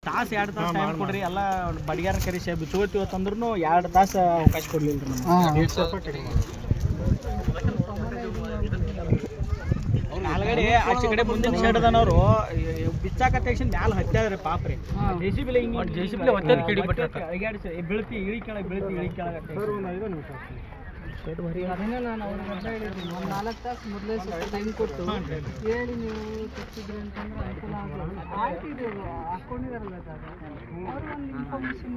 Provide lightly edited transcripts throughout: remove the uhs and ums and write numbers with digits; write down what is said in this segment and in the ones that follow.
ತಾಸು 2 ತಾಸು ಟೈಮ್ ಕೊಡ್ರಿ ಎಲ್ಲ ಬಡಿಗಾರ ಕರೆಸಿ ಬಿಚ್ಚೋತೀವಿ ಅಂತಂದ್ರೂ 2 ತಾಸು ಅವಕಾಶ ಕೊಡ್ಲಿಲ್ಲ ರೀ ನಾಲ್ಗಡೆ ಆಚೆ ಕಡೆ ಮುಂದಿನ ಶೆಡ್ ಅದಾನವರು ಬಿಚ್ಚಾಕ ತಕ್ಷಣ ಮ್ಯಾಲ ಹತ್ಯಾದ್ರಿ ಪಾಪ ರೀ JCB ಅಳಿಗಾಡಿಸಿ ಬೀಳ್ತಿ ಇಳಿ ಕೆಳಗೆ ಅದನ್ನೇ ನಾನು ಅವ್ರಿಗೆ ಅಂತ ಹೇಳಿದ್ದೀನಿ. ಒಂದು 4 ತಾಸು ಮೊದಲೇ ಸ್ವಲ್ಪ ಟೈಮ್ ಕೊಟ್ಟು ಹೇಳಿ ನೀವು ತಪ್ಪಿದ್ರಿ ಅಂತಂದ್ರೆ ಅನುಕೂಲ ಆಗೋದು. ಆಯ್ತು ಇದು ಹಾಕ್ಕೊಂಡಿದಾರಲ್ಲ ಅವ್ರು ಒಂದು ಇನ್ಫಾರ್ಮೇಶನ್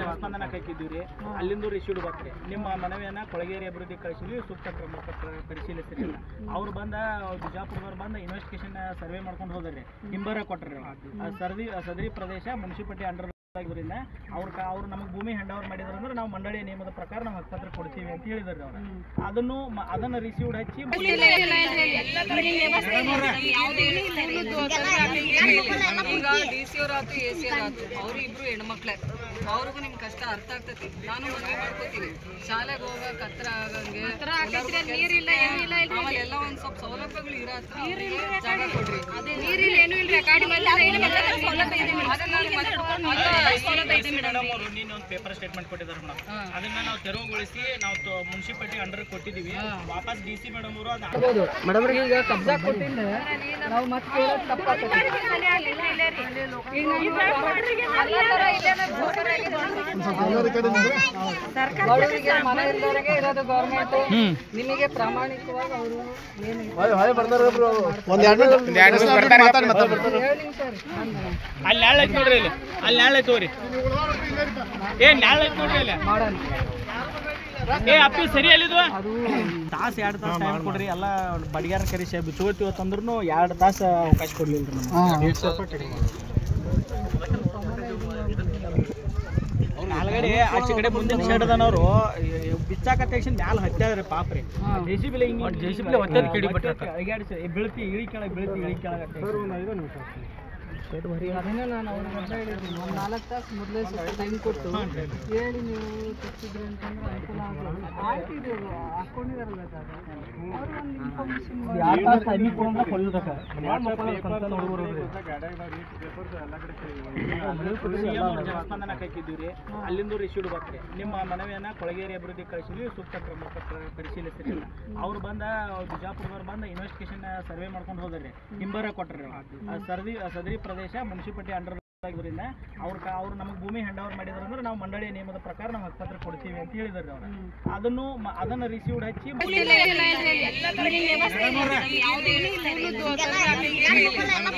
ಜನಸ್ಪಂದನಕ್ಕೆ ಹಾಕಿದ್ದೀವಿ ಅಲ್ಲಿಂದ ರಿಸೀವ್ಡ್ ಬರ್ತಾರೆ ನಿಮ್ಮ ಮನವಿಯನ್ನ ಕೊಳಗೇರಿ ಅಭಿವೃದ್ಧಿ ಕಳಿಸಿದ್ವಿ ಸೂಕ್ತ ಕ್ರಮ ಪರಿಶೀಲಿಸ್ತಿರಲಿಲ್ಲ ಅವ್ರು ಬಿಜಾಪುರದವ್ರು ಬಂದು ಇನ್ವೆಸ್ಟಿಗೇಷನ್ ಸರ್ವೆ ಮಾಡ್ಕೊಂಡು ಹೋದ್ರಿ ಹಿಂಬರ ಕೊಟ್ರಿ ಸದರಿ ಪ್ರದೇಶ ಮುನ್ಸಿಪಾಲಿಟಿ ಅಂಡರ್ ಆಗಿರೋದ್ರಿಂದ ಅವ್ರು ನಮಗೆ ಭೂಮಿ ಹ್ಯಾಂಡ್ ಓವರ್ ಮಾಡಿದ್ರು ಅಂದ್ರೆ ನಾವು ಮಂಡಳಿಯ ನಿಯಮದ ಪ್ರಕಾರ ನಾವು ಹಕ್ಕುಪತ್ರ ಕೊಡ್ತೀವಿ ಅಂತ ಹೇಳಿದಾರೆ ಅವ್ರು ಅದನ್ನು ರಿಸೀವ್ಡ್ ಹಚ್ಚಿ ಈಗ DC ಅವರಾತು AC ಅವರಾತು ಅವ್ರು ಇಬ್ರು ಹೆಣ್ಮಕ್ಳೆ ಅವ್ರಿಗೂ ನಿಮ್ ಕಷ್ಟ ಅರ್ಥ ಆಗ್ತೈತಿ. ನಾನು ಮನವಿ ಮಾಡ್ಕೋತೀನಿ ಶಾಲೆಗೆ ಹೋಗಕ್ ಹತ್ರ ಆಗಂಗೆ ಆಮೇಲೆ ಎಲ್ಲ ಒಂದ್ ಸ್ವಲ್ಪ ಸೌಲಭ್ಯಗಳು ಇರತ್ತೆ ಜಾಗ ಕೊಡ್ರಿ. ಒಂದು ಪೇಪರ್ ಸ್ಟೇಟ್ಮೆಂಟ್ ಕೊಟ್ಟಿದ್ದಾರೆ ಮೇಡಮ್ ಅದನ್ನ ನಾವು ತೆರವುಗೊಳಿಸಿ ನಾವು ಮುನ್ಸಿಪಾಲಿಟಿ ಅಂಡರ್ ಕೊಟ್ಟಿದ್ದೀವಿ ವಾಪಸ್ DC ಮೇಡಮ್ ಅವರು ಮೇಡಮ್ ಈಗ ಕಬ್ಜಾ ಕೊಟ್ಟಿಲ್ಲ ನಾವು ಮತ್ತೆ ತಪ್ಪಾಗ್ತದೆ. ಬಡವರಿಗೆ ಮನೆ ಇಲ್ಲದವರಿಗೆ ಇರೋದು ಗೌರ್ಮೆಂಟ್ ನಿಮಗೆ ಪ್ರಾಮಾಣಿಕವಾಗಿ ಅವರು ಅಲ್ಲಿ ನಾಳೆ ನೋಡ್ರಿ ಅಲ್ಲಿ ನಾಳೆ ತೋರಿ ನಾಳೆ ನೋಡ್ರಿ ಅಲ್ಲಿ ಅಪ್ಪಿ ಸರಿ ಅಲ್ಲಿದ್ವ ತಾಸು 2 ತಾಸು ಟೈಮ್ ಕೊಡ್ರಿ ಎಲ್ಲ ಬಡಿಗಾರ ಕರೆಸಿ ಬಿಚ್ಚೋತೀವಿ ಅಂತಂದ್ರೂ 2 ತಾಸು ಅವಕಾಶ ಕೊಡ್ಲಿಲ್ಲ ರೀ ನಾಲ್ಗಡೆ ಆಚೆ ಕಡೆ ಮುಂದಿನ ಶೆಡ್ ಅದಾನವರು ಬಿಚ್ಚಾಕ ತಕ್ಷಣ ಮ್ಯಾಲ ಹತ್ಯಾದ್ರಿ ಪಾಪ ರೀ JCB ಅಳಿಗಾಡಿಸಿ ಬೀಳ್ತಿ ಇಳಿ ಕೆಳಗೆ ಅದನ್ನೇ ನಾನು ಅವ್ರಿಗೆ ಅಂತ ಹೇಳಿದ್ದೀನಿ. ಒಂದು 4 ತಾಸು ಮೊದಲೇ ಸ್ವಲ್ಪ ಟೈಮ್ ಕೊಟ್ಟು ಹೇಳಿ ನೀವು ತಪ್ಪಿದ್ರಿ ಅಂತಂದ್ರೆ ಅನುಕೂಲ ಆಗೋದು. ಆಯ್ತು ಇದು ಹಾಕ್ಕೊಂಡಿದಾರಲ್ಲ ಅವ್ರು ಒಂದು ಇನ್ಫಾರ್ಮೇಶನ್ ಜನಸ್ಪಂದನಕ್ಕೆ ಹಾಕಿದ್ದೀವಿ ಅಲ್ಲಿಂದ ರಿಸೀವ್ಡ್ ಬರ್ತಾರೆ ನಿಮ್ಮ ಮನವಿಯನ್ನ ಕೊಳಗೇರಿ ಅಭಿವೃದ್ಧಿ ಕಳಿಸಿದ್ವಿ ಸೂಕ್ತ ಕ್ರಮ ಪರಿಶೀಲಿಸ್ತಿರಲಿಲ್ಲ ಅವ್ರು ಬಿಜಾಪುರದವ್ರು ಬಂದು ಇನ್ವೆಸ್ಟಿಗೇಷನ್ ಸರ್ವೆ ಮಾಡ್ಕೊಂಡು ಹೋದ್ರಿ ಹಿಂಬರ ಕೊಟ್ರಿ ಸದರಿ ಪ್ರದೇಶ ಮುನ್ಸಿಪಾಲಿಟಿ ಅಂಡರ್ ಆಗಿರೋದ್ರಿಂದ ಅವ್ರು ನಮಗೆ ಭೂಮಿ ಹ್ಯಾಂಡ್ ಓವರ್ ಮಾಡಿದ್ರು ಅಂದ್ರೆ ನಾವು ಮಂಡಳಿಯ ನಿಯಮದ ಪ್ರಕಾರ ನಾವು ಹಕ್ಕುಪತ್ರ ಕೊಡ್ತೀವಿ ಅಂತ ಹೇಳಿದಾರೆ ಅವ್ರು ಅದನ್ನು ರಿಸೀವ್ಡ್ ಹಚ್ಚಿ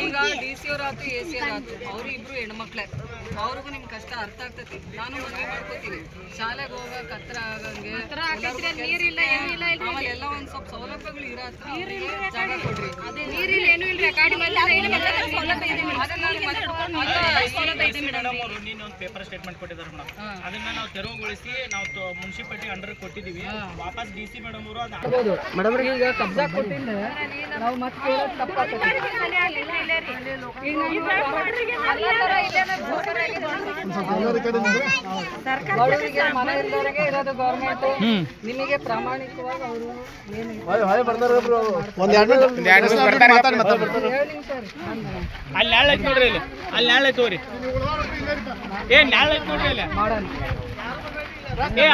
ಈಗ DC ಅವರಾತು AC ಅವರಾತು ಅವ್ರು ಇಬ್ರು ಹೆಣ್ಮಕ್ಳೆ ಅವ್ರಿಗೂ ನಿಮ್ ಕಷ್ಟ ಅರ್ಥ ಆಗ್ತೈತಿ. ನಾನು ಮನವಿ ಮಾಡ್ಕೋತೀನಿ ಶಾಲೆಗೆ ಹೋಗಕ್ ಹತ್ರ ಆಗಂಗೆ ಆಮೇಲೆ ಎಲ್ಲ ಒಂದ್ ಸ್ವಲ್ಪ ಸೌಲಭ್ಯಗಳು ಇರತ್ತೆ ಜಾಗ ಕೊಡ್ರಿ. ಒಂದು ಪೇಪರ್ ಸ್ಟೇಟ್ಮೆಂಟ್ ಕೊಟ್ಟಿದ್ದಾರೆ ಮೇಡಮ್ ಅದನ್ನ ನಾವು ತೆರವುಗೊಳಿಸಿ ನಾವು ಮುನ್ಸಿಪಾಲಿಟಿ ಅಂಡರ್ ಕೊಟ್ಟಿದ್ದೀವಿ ವಾಪಸ್ DC ಮೇಡಮ್ ಅವರು ಮೇಡಮ್ ಈಗ ಕಬ್ಜಾ ಕೊಟ್ಟಿಲ್ಲ ನಾವು ಮತ್ತೆ ತಪ್ಪಾಗ್ತದೆ. ಬಡವರಿಗೆ ಮನೆ ಇಲ್ಲದವರಿಗೆ ಇರೋದು ಗೌರ್ಮೆಂಟ್ ನಿಮಗೆ ಪ್ರಾಮಾಣಿಕವಾಗಿ ಅವರು ಅಲ್ಲಿ ನಾಳೆ ನೋಡ್ರಿ ಅಲ್ಲಿ ನಾಳೆ ತೋರಿ ನಾಳೆ ನೋಡ್ರಿ ಅಲ್ಲಿ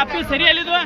ಅಪ್ಪಿ ಸರಿ ಅಲ್ಲಿದ್ವ